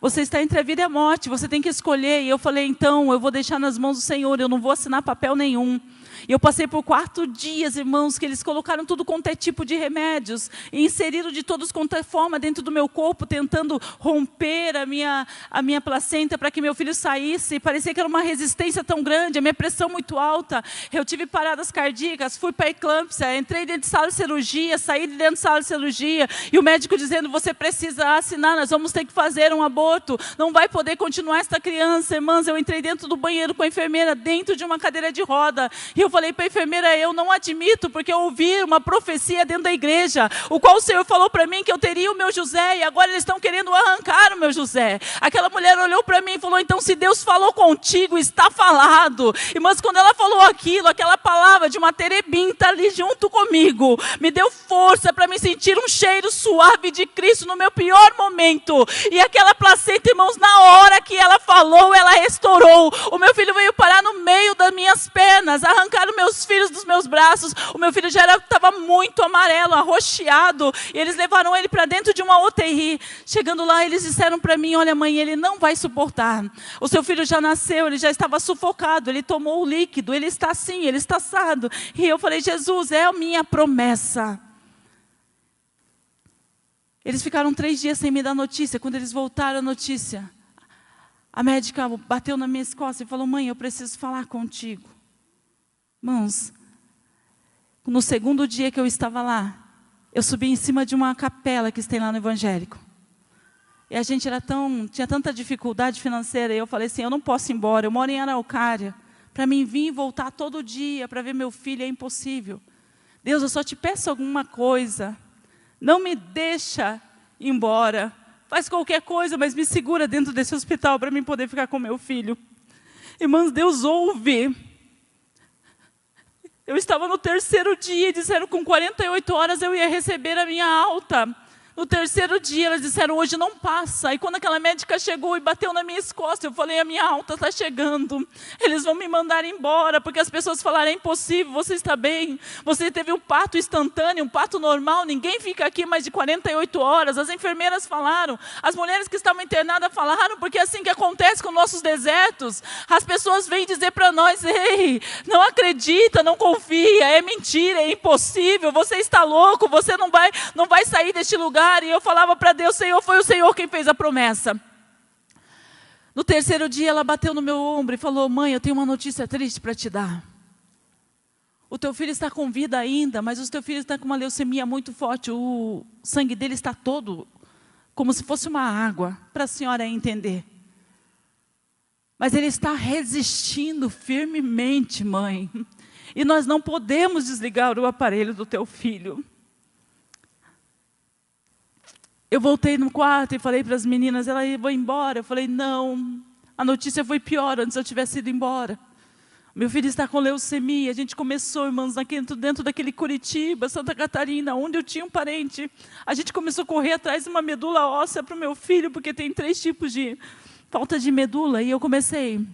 Você está entre a vida e a morte, você tem que escolher. E eu falei, então, eu vou deixar nas mãos do Senhor, eu não vou assinar papel nenhum. E eu passei por 4 dias, irmãos, que eles colocaram tudo quanto é tipo de remédios, e inseriram de todos quanto é forma dentro do meu corpo, tentando romper a minha placenta para que meu filho saísse. Parecia que era uma resistência tão grande, a minha pressão muito alta. Eu tive paradas cardíacas, fui para a eclâmpsia, entrei dentro de sala de cirurgia, saí de dentro de sala de cirurgia, e o médico dizendo, você precisa assinar, nós vamos ter que fazer um aborto, não vai poder continuar esta criança. Irmãs, eu entrei dentro do banheiro com a enfermeira, dentro de uma cadeira de roda, e eu falei para a enfermeira, eu não admito, porque eu ouvi uma profecia dentro da igreja, o qual o Senhor falou para mim que eu teria o meu José, e agora eles estão querendo arrancar o meu José. Aquela mulher olhou para mim e falou, então se Deus falou contigo, está falado. Irmãs, quando ela falou aquilo, aquela palavra de uma terebinta ali junto comigo, me deu força para me sentir um cheiro suave de Cristo no meu pior momento. E aquela placenta, irmãos, na hora que ela falou, ela restaurou. O meu filho veio parar no meio das minhas pernas, arrancaram meus filhos dos meus braços. O meu filho já estava muito amarelo, arroxeado, e eles levaram ele para dentro de uma UTI. Chegando lá, eles disseram para mim, olha mãe, ele não vai suportar. O seu filho já nasceu, ele já estava sufocado, ele tomou o líquido, ele está assim, ele está assado. E eu falei, Jesus, é a minha promessa. Eles ficaram 3 dias sem me dar notícia. Quando eles voltaram a notícia, a médica bateu na minha costas e falou, mãe, eu preciso falar contigo. Irmãos, no segundo dia que eu estava lá, eu subi em cima de uma capela que tem lá no evangélico. E a gente tinha tanta dificuldade financeira, e eu falei assim, eu não posso ir embora, eu moro em Araucária. Para mim vir e voltar todo dia para ver meu filho é impossível. Deus, eu só te peço alguma coisa. Não me deixa ir embora. Faz qualquer coisa, mas me segura dentro desse hospital para mim poder ficar com meu filho. Irmãos, Deus ouve. Eu estava no 3º dia e disseram que com 48 horas eu ia receber a minha alta. No 3º dia, elas disseram, hoje não passa. E quando aquela médica chegou e bateu na minha costas, eu falei, a minha alta está chegando. Eles vão me mandar embora, porque as pessoas falaram, é impossível, você está bem. Você teve um parto instantâneo, um parto normal, ninguém fica aqui mais de 48 horas. As enfermeiras falaram, as mulheres que estavam internadas falaram, porque é assim que acontece com nossos desertos. As pessoas vêm dizer para nós, ei, não acredita, não confia, é mentira, é impossível, você está louco, você não vai sair deste lugar. E eu falava para Deus, Senhor, foi o Senhor quem fez a promessa. No 3º dia, ela bateu no meu ombro e falou, mãe, eu tenho uma notícia triste para te dar. O teu filho está com vida ainda, mas o teu filho está com uma leucemia muito forte. O sangue dele está todo como se fosse uma água, para a senhora entender. Mas ele está resistindo firmemente, mãe. E nós não podemos desligar o aparelho do teu filho. Eu voltei no quarto e falei para as meninas, ela ia embora. Eu falei, não, a notícia foi pior antes eu tivesse ido embora. Meu filho está com leucemia. A gente começou, irmãos, dentro daquele Curitiba, Santa Catarina, onde eu tinha um parente. A gente começou a correr atrás de uma medula óssea para o meu filho, porque tem 3 tipos de falta de medula. E eu comecei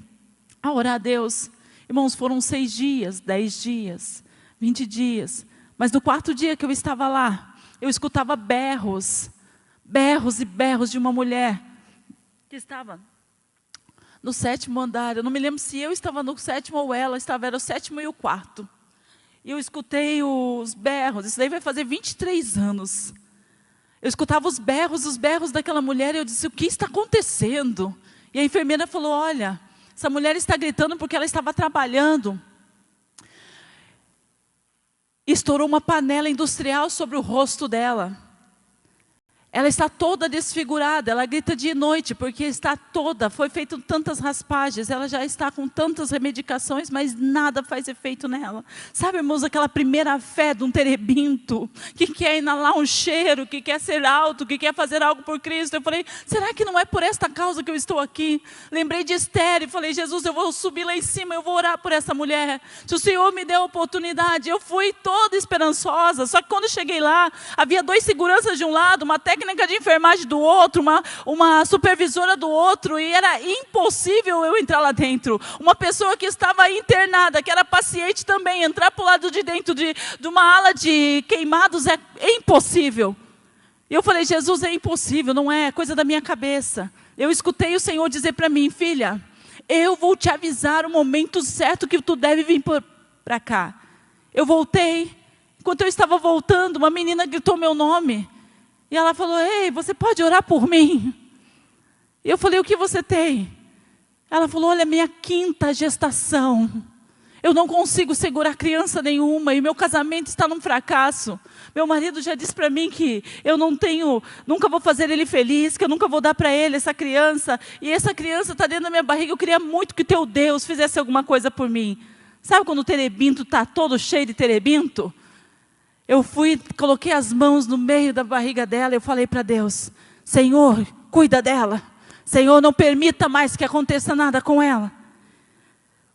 a orar a Deus. Irmãos, foram 6 dias, 10 dias, 20 dias. Mas no 4º dia que eu estava lá, eu escutava berros e berros de uma mulher que estava no 7º andar. Eu não me lembro se eu estava no 7º ou ela estava, era o 7º e o 4º. E eu escutei os berros, isso daí vai fazer 23 anos. Eu escutava os berros daquela mulher, e eu disse, o que está acontecendo? E a enfermeira falou, olha, essa mulher está gritando porque ela estava trabalhando. Estourou uma panela industrial sobre o rosto dela. Ela está toda desfigurada, ela grita dia e noite, porque está toda, foi feito tantas raspagens, ela já está com tantas remedicações, mas nada faz efeito nela. Sabe, irmãos, aquela primeira fé de um terebinto, que quer inalar um cheiro, que quer ser alto, que quer fazer algo por Cristo. Eu falei, será que não é por esta causa que eu estou aqui? Lembrei de Esther e falei, Jesus, eu vou subir lá em cima, eu vou orar por essa mulher. Se o Senhor me deu a oportunidade, eu fui toda esperançosa, só que quando eu cheguei lá, havia 2 seguranças de um lado, uma técnica de enfermagem do outro, uma supervisora do outro, e era impossível eu entrar lá dentro. Uma pessoa que estava internada, que era paciente também, entrar para o lado de dentro de uma ala de queimados é impossível. E eu falei, Jesus, é impossível, não é coisa da minha cabeça. Eu escutei o Senhor dizer para mim: filha, eu vou te avisar o momento certo que tu deve vir para cá. Eu voltei. Enquanto eu estava voltando, uma menina gritou meu nome. E ela falou: ei, você pode orar por mim? E eu falei: o que você tem? Ela falou: olha, minha 5ª gestação. Eu não consigo segurar criança nenhuma e meu casamento está num fracasso. Meu marido já disse para mim que eu nunca vou fazer ele feliz, que eu nunca vou dar para ele essa criança. E essa criança está dentro da minha barriga. Eu queria muito que teu Deus fizesse alguma coisa por mim. Sabe quando o terebinto está todo cheio de terebinto? Eu coloquei as mãos no meio da barriga dela e eu falei para Deus: Senhor, cuida dela. Senhor, não permita mais que aconteça nada com ela.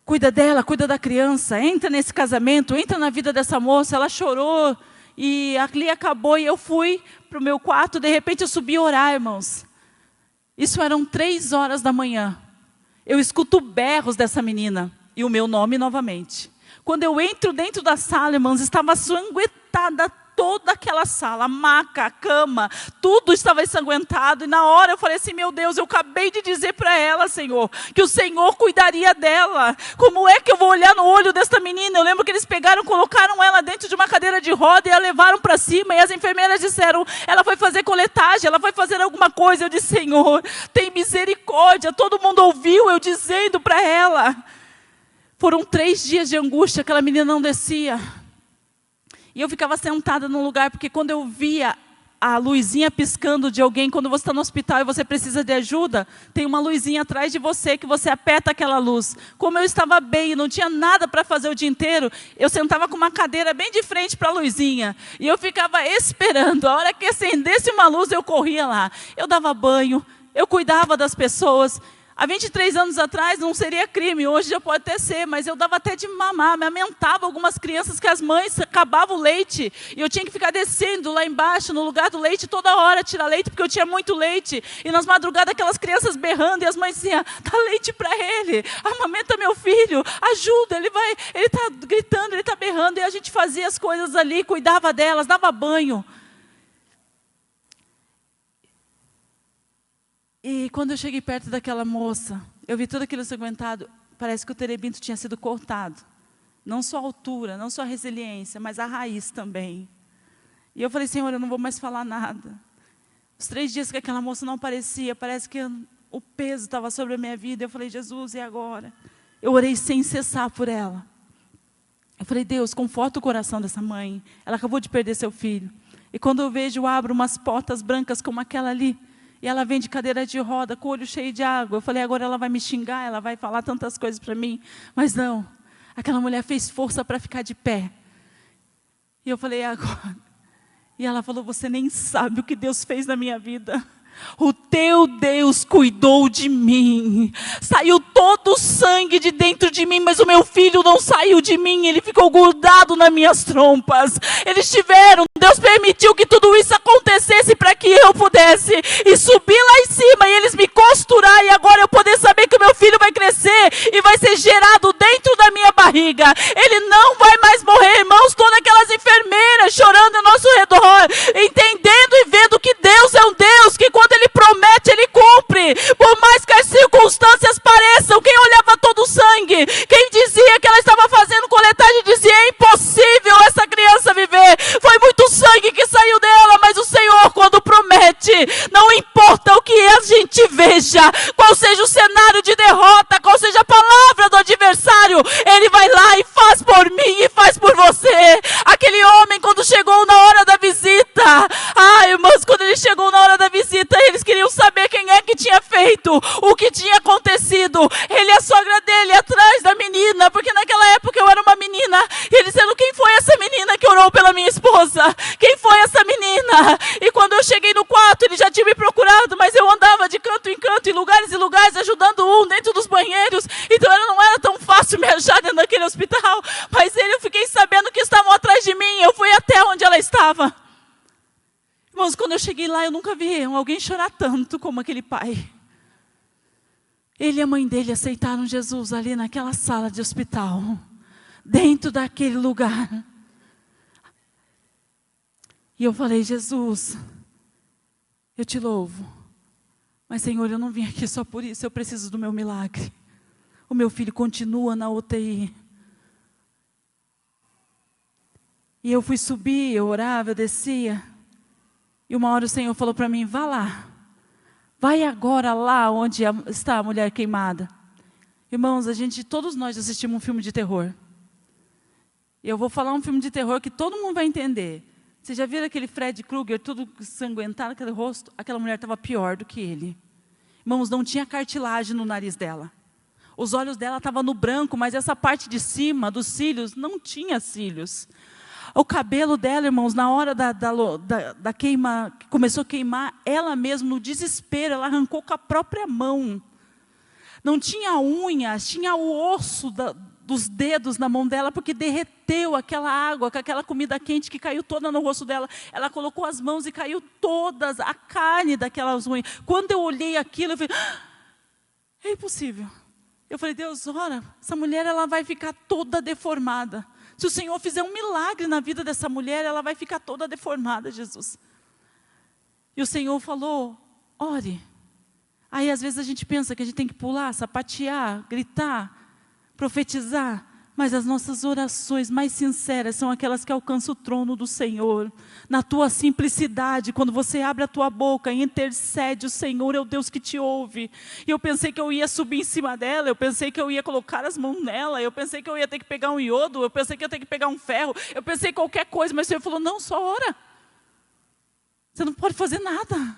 Cuida dela, cuida da criança, entra nesse casamento, entra na vida dessa moça. Ela chorou e ali acabou e eu fui para o meu quarto. De repente eu subi a orar, irmãos. Isso eram 3 horas da manhã. Eu escuto berros dessa menina e o meu nome novamente. Quando eu entro dentro da sala, irmãos, estava ensanguentada toda aquela sala, a maca, a cama, tudo estava ensanguentado. E na hora eu falei assim: meu Deus, eu acabei de dizer para ela, Senhor, que o Senhor cuidaria dela. Como é que eu vou olhar no olho desta menina? Eu lembro que eles pegaram, colocaram ela dentro de uma cadeira de roda e a levaram para cima. E as enfermeiras disseram: ela foi fazer coletagem, ela foi fazer alguma coisa. Eu disse: Senhor, tem misericórdia. Todo mundo ouviu eu dizendo para ela. Foram 3 dias de angústia, aquela menina não descia. E eu ficava sentada num lugar, porque quando eu via a luzinha piscando de alguém, quando você está no hospital e você precisa de ajuda, tem uma luzinha atrás de você, que você aperta aquela luz. Como eu estava bem e não tinha nada para fazer o dia inteiro, eu sentava com uma cadeira bem de frente para a luzinha. E eu ficava esperando. A hora que acendesse uma luz, eu corria lá. Eu dava banho, eu cuidava das pessoas. Há 23 anos atrás não seria crime, hoje já pode até ser, mas eu dava até de mamar, me amamentava algumas crianças que as mães acabavam o leite, e eu tinha que ficar descendo lá embaixo, no lugar do leite, toda hora tirar leite, porque eu tinha muito leite, e nas madrugadas aquelas crianças berrando, e as mães diziam: dá leite para ele, amamenta meu filho, ajuda, ele está gritando, ele está berrando, e a gente fazia as coisas ali, cuidava delas, dava banho. E quando eu cheguei perto daquela moça, eu vi tudo aquilo ensanguentado. Parece que o terebinto tinha sido cortado. Não só a altura, não só a resiliência, mas a raiz também. E eu falei: Senhor, eu não vou mais falar nada. Os 3 dias que aquela moça não aparecia, parece que o peso estava sobre a minha vida. Eu falei: Jesus, e agora? Eu orei sem cessar por ela. Eu falei: Deus, conforta o coração dessa mãe. Ela acabou de perder seu filho. E quando eu vejo, eu abro umas portas brancas como aquela ali. E ela vem de cadeira de roda, com o olho cheio de água. Eu falei: agora ela vai me xingar, ela vai falar tantas coisas para mim. Mas não, aquela mulher fez força para ficar de pé. E eu falei: agora? E ela falou: você nem sabe o que Deus fez na minha vida. O teu Deus cuidou de mim. Saiu todo o sangue de dentro de mim, mas o meu filho não saiu de mim. Ele ficou grudado nas minhas trompas. Deus permitiu que tudo isso acontecesse para que eu pudesse e subir lá em cima e eles me costurar e agora eu poder saber que o meu filho vai crescer e vai ser gerado dentro da minha barriga. Ele não vai mais morrer, irmãos. Todas aquelas enfermeiras chorando ao nosso redor, entendendo e vendo que Deus é um Deus que quando Ele promete, Ele cumpre. Por mais que as circunstâncias pareçam, quem olhava todo o sangue, quem dizia que ela estava fazendo coletagem, dizia: é impossível essa criança viver. Foi muito sangue que saiu dela, mas o Senhor, quando promete, não importa o que a gente veja, qual seja o cenário de derrota, qual seja a palavra do adversário, Ele vai lá e faz por mim e faz por você. Aquele homem, quando chegou na hora da visita, irmãos, quando ele chegou na hora da visita, eles queriam saber quem é que tinha feito, o que tinha acontecido. Ele e a sogra dele atrás da menina, porque naquela época eu era uma menina, e ele dizendo: quem foi essa menina que orou pela minha esposa? Quem foi essa menina? E quando eu cheguei no quarto, ele já tinha me procurado, mas eu andava de canto em canto, em lugares e lugares, ajudando dentro dos banheiros, então não era tão fácil me achar dentro daquele hospital, mas eu fiquei sabendo que estavam atrás de mim, eu fui até onde ela estava. Irmãos, quando eu cheguei lá, eu nunca vi alguém chorar tanto como aquele pai. Ele e a mãe dele aceitaram Jesus ali naquela sala de hospital, dentro daquele lugar. E eu falei: Jesus, eu te louvo, Mas, Senhor, eu não vim aqui só por isso, eu preciso do meu milagre. O meu filho continua na UTI. E eu fui subir, eu orava, eu descia. E uma hora o Senhor falou para mim, vá lá. Vai agora lá onde está a mulher queimada. Irmãos, todos nós assistimos um filme de terror. Eu vou falar um filme de terror que todo mundo vai entender. Vocês já viram aquele Fred Krueger, tudo sanguentado, aquele rosto? Aquela mulher estava pior do que ele. Irmãos, não tinha cartilagem no nariz dela. Os olhos dela estavam no branco, mas essa parte de cima, dos cílios, não tinha cílios. O cabelo dela, irmãos, na hora da queima, que começou a queimar, ela mesma, no desespero, ela arrancou com a própria mão. Não tinha unhas, tinha o osso dos dedos na mão dela, porque derreteu aquela água, com aquela comida quente que caiu toda no rosto dela. Ela colocou as mãos e caiu todas, a carne daquelas unhas. Quando eu olhei aquilo, eu falei, é impossível. Eu falei, Deus, ora, essa mulher ela vai ficar toda deformada. Se o Senhor fizer um milagre na vida dessa mulher, ela vai ficar toda deformada, Jesus. E o Senhor falou, ore. Aí às vezes a gente pensa que a gente tem que pular, sapatear, gritar, profetizar. Mas as nossas orações mais sinceras são aquelas que alcançam o trono do Senhor. Na tua simplicidade, quando você abre a tua boca e intercede, o Senhor é o Deus que te ouve. E eu pensei que eu ia subir em cima dela, eu pensei que eu ia colocar as mãos nela, eu pensei que eu ia ter que pegar um iodo, eu pensei que eu ia ter que pegar um ferro, eu pensei qualquer coisa, mas o Senhor falou, não, só ora. Você não pode fazer nada,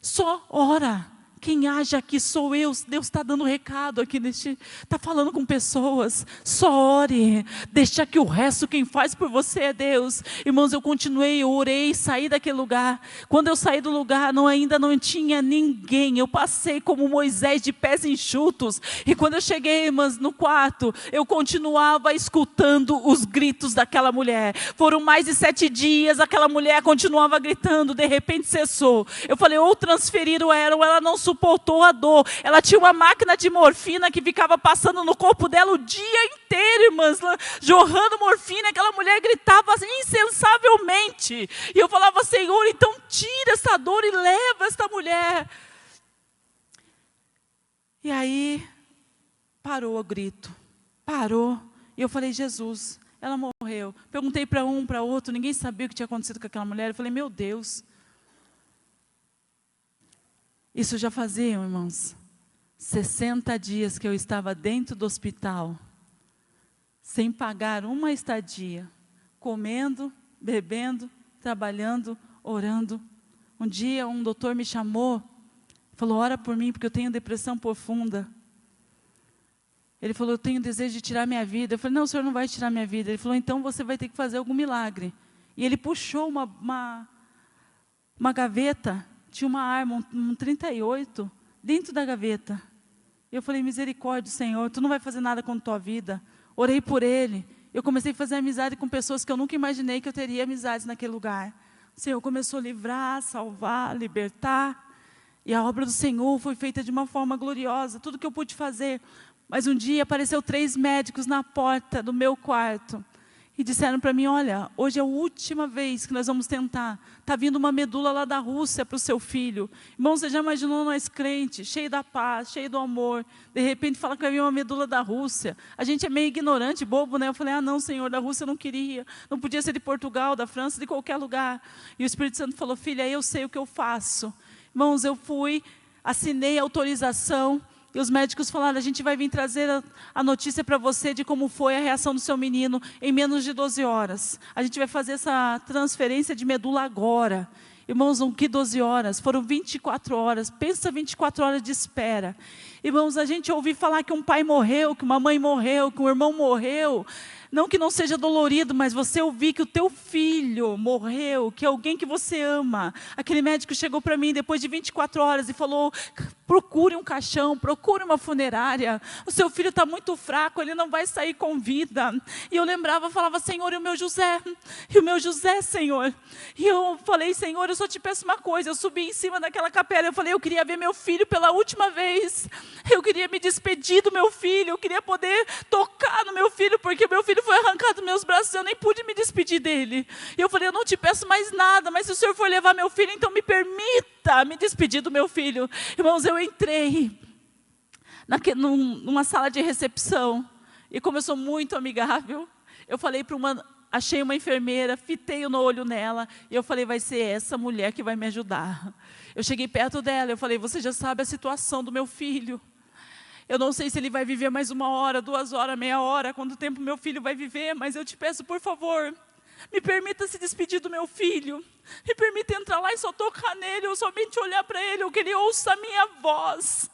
só ora. Quem age aqui sou eu. Deus está dando recado aqui, está falando com pessoas. Só ore, deixa que o resto quem faz por você é Deus. Irmãos, eu continuei, eu orei, saí daquele lugar. Quando eu saí do lugar, ainda não tinha ninguém. Eu passei como Moisés de pés enxutos. E quando eu cheguei, irmãs, no quarto, eu continuava escutando os gritos daquela mulher. Foram mais de 7 dias, aquela mulher continuava gritando, de repente cessou. Eu falei, ou transferiram ela, ou ela não suportou a dor. Ela tinha uma máquina de morfina que ficava passando no corpo dela o dia inteiro, irmãs, jorrando morfina. Aquela mulher gritava insensavelmente. E eu falava, Senhor, então tira essa dor e leva esta mulher. E aí, parou o grito. Parou. E eu falei, Jesus, ela morreu. Perguntei para um, para outro, ninguém sabia o que tinha acontecido com aquela mulher. Eu falei, meu Deus. Isso já fazia, irmãos, 60 dias que eu estava dentro do hospital, sem pagar uma estadia, comendo, bebendo, trabalhando, orando. Um dia um doutor me chamou, falou, ora por mim, porque eu tenho depressão profunda. Ele falou, eu tenho desejo de tirar minha vida. Eu falei, não, o senhor não vai tirar minha vida. Ele falou, então você vai ter que fazer algum milagre. E ele puxou uma gaveta, tinha uma arma, um 38, dentro da gaveta. Eu falei, misericórdia, Senhor, tu não vai fazer nada com a tua vida. Orei por ele. Eu comecei a fazer amizade com pessoas que eu nunca imaginei que eu teria amizades naquele lugar. O Senhor começou a livrar, salvar, libertar. E a obra do Senhor foi feita de uma forma gloriosa. Tudo que eu pude fazer. Mas um dia apareceu 3 médicos na porta do meu quarto. E disseram para mim, olha, hoje é a última vez que nós vamos tentar. Está vindo uma medula lá da Rússia para o seu filho. Irmão, você já imaginou nós crentes, cheio da paz, cheio do amor. De repente fala que vai vir uma medula da Rússia. A gente é meio ignorante, bobo, né? Eu falei, não, Senhor, da Rússia eu não queria. Não podia ser de Portugal, da França, de qualquer lugar. E o Espírito Santo falou, filha, eu sei o que eu faço. Irmãos, eu fui, assinei a autorização. E os médicos falaram, a gente vai vir trazer a notícia para você de como foi a reação do seu menino em menos de 12 horas. A gente vai fazer essa transferência de medula agora. Irmãos, não que 12 horas, foram 24 horas. Pensa 24 horas de espera. Irmãos, a gente ouviu falar que um pai morreu, que uma mãe morreu, que um irmão morreu. Não que não seja dolorido, mas você ouvir que o teu filho morreu, que é alguém que você ama. Aquele médico chegou para mim depois de 24 horas e falou, procure um caixão, procure uma funerária. O seu filho está muito fraco, ele não vai sair com vida. E eu lembrava, falava, Senhor, e o meu José? E o meu José, Senhor? E eu falei, Senhor, eu só te peço uma coisa. Eu subi em cima daquela capela, eu falei, eu queria ver meu filho pela última vez. Eu queria me despedir do meu filho, eu queria poder tocar no meu filho, porque meu filho foi arrancado dos meus braços, eu nem pude me despedir dele. E eu falei, eu não te peço mais nada, mas se o Senhor for levar meu filho, então me permita me despedir do meu filho. Irmãos, eu entrei numa sala de recepção, e como eu sou muito amigável, eu falei para achei uma enfermeira, fitei no olho nela, e eu falei, vai ser essa mulher que vai me ajudar. Eu cheguei perto dela, eu falei, você já sabe a situação do meu filho. Eu não sei se ele vai viver mais 1 hora, 2 horas, meia hora, quanto tempo meu filho vai viver, mas eu te peço, por favor, me permita se despedir do meu filho. Me permita entrar lá e só tocar nele, ou somente olhar para ele, ou que ele ouça a minha voz.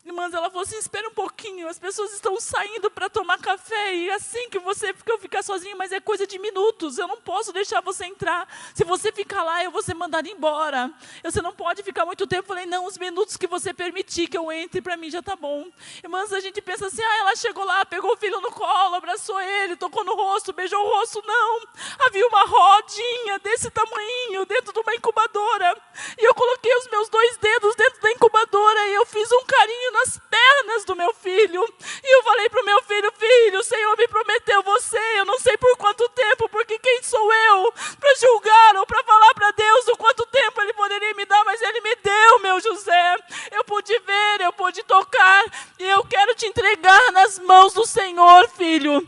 Irmãs, ela falou assim, espera um pouquinho, as pessoas estão saindo para tomar café, e assim que eu ficar sozinha, mas é coisa de minutos, eu não posso deixar você entrar. Se você ficar lá, eu vou ser mandada embora. Você não pode ficar muito tempo. Eu falei, não, os minutos que você permitir que eu entre, para mim já está bom. Irmãs, a gente pensa assim, ela chegou lá, pegou o filho no colo, abraçou ele, tocou no rosto, beijou o rosto. Não, havia uma rodinha desse tamanhinho, dentro de uma incubadora, e eu coloquei os meus 2 dedos dentro da incubadora, e eu fiz um carinho nas pernas do meu filho, e eu falei para o meu filho, filho, o Senhor me prometeu você, eu não sei por quanto tempo, porque quem sou eu para julgar ou para falar para Deus o quanto tempo Ele poderia me dar, mas Ele me deu, meu José. Eu pude ver, eu pude tocar, e eu quero te entregar nas mãos do Senhor, filho.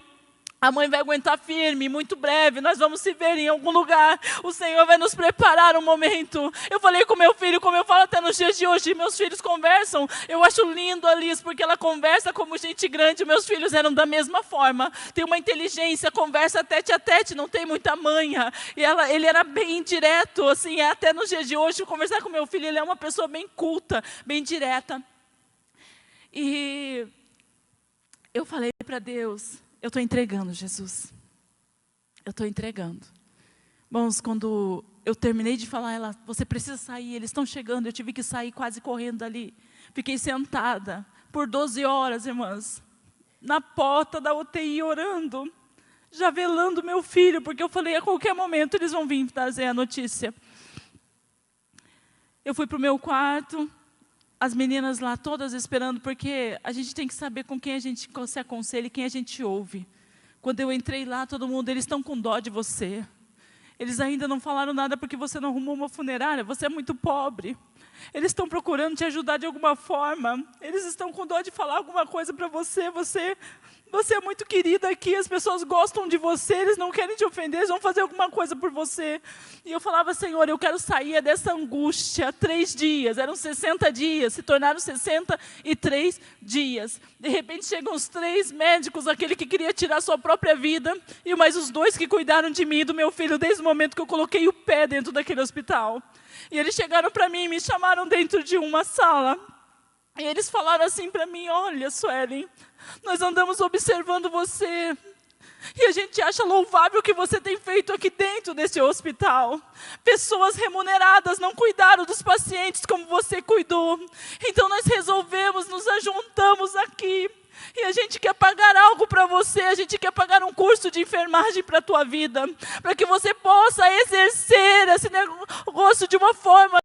A mãe vai aguentar firme, muito breve, nós vamos se ver em algum lugar. O Senhor vai nos preparar um momento. Eu falei com meu filho, como eu falo até nos dias de hoje, meus filhos conversam. Eu acho lindo a Liz, porque ela conversa como gente grande. Meus filhos eram da mesma forma. Tem uma inteligência, conversa tete a tete, não tem muita manha. E ele era bem direto, assim, até nos dias de hoje, conversar com meu filho, ele é uma pessoa bem culta, bem direta. E eu falei para Deus, eu estou entregando, Jesus. Eu estou entregando. Irmãos, quando eu terminei de falar, você precisa sair, eles estão chegando. Eu tive que sair quase correndo dali. Fiquei sentada por 12 horas, irmãs, na porta da UTI orando, já velando meu filho, porque eu falei, a qualquer momento eles vão vir trazer a notícia. Eu fui para o meu quarto, as meninas lá todas esperando, porque a gente tem que saber com quem a gente se aconselha e quem a gente ouve. Quando eu entrei lá, todo mundo, eles estão com dó de você. Eles ainda não falaram nada porque você não arrumou uma funerária, você é muito pobre. Eles estão procurando te ajudar de alguma forma. Eles estão com dó de falar alguma coisa para você. Você é muito querida aqui, as pessoas gostam de você, eles não querem te ofender, eles vão fazer alguma coisa por você. E eu falava, Senhor, eu quero sair dessa angústia. 3 dias, eram 60 dias, se tornaram 63 dias. De repente chegam os 3 médicos, aquele que queria tirar sua própria vida, e mais os 2 que cuidaram de mim e do meu filho, desde o momento que eu coloquei o pé dentro daquele hospital. E eles chegaram para mim e me chamaram dentro de uma sala. E eles falaram assim para mim, olha, Suelen, nós andamos observando você, e a gente acha louvável o que você tem feito aqui dentro desse hospital. Pessoas remuneradas não cuidaram dos pacientes como você cuidou. Então nós resolvemos, nos ajuntamos aqui, e a gente quer pagar algo para você, a gente quer pagar um curso de enfermagem para a tua vida, para que você possa exercer esse negócio de uma forma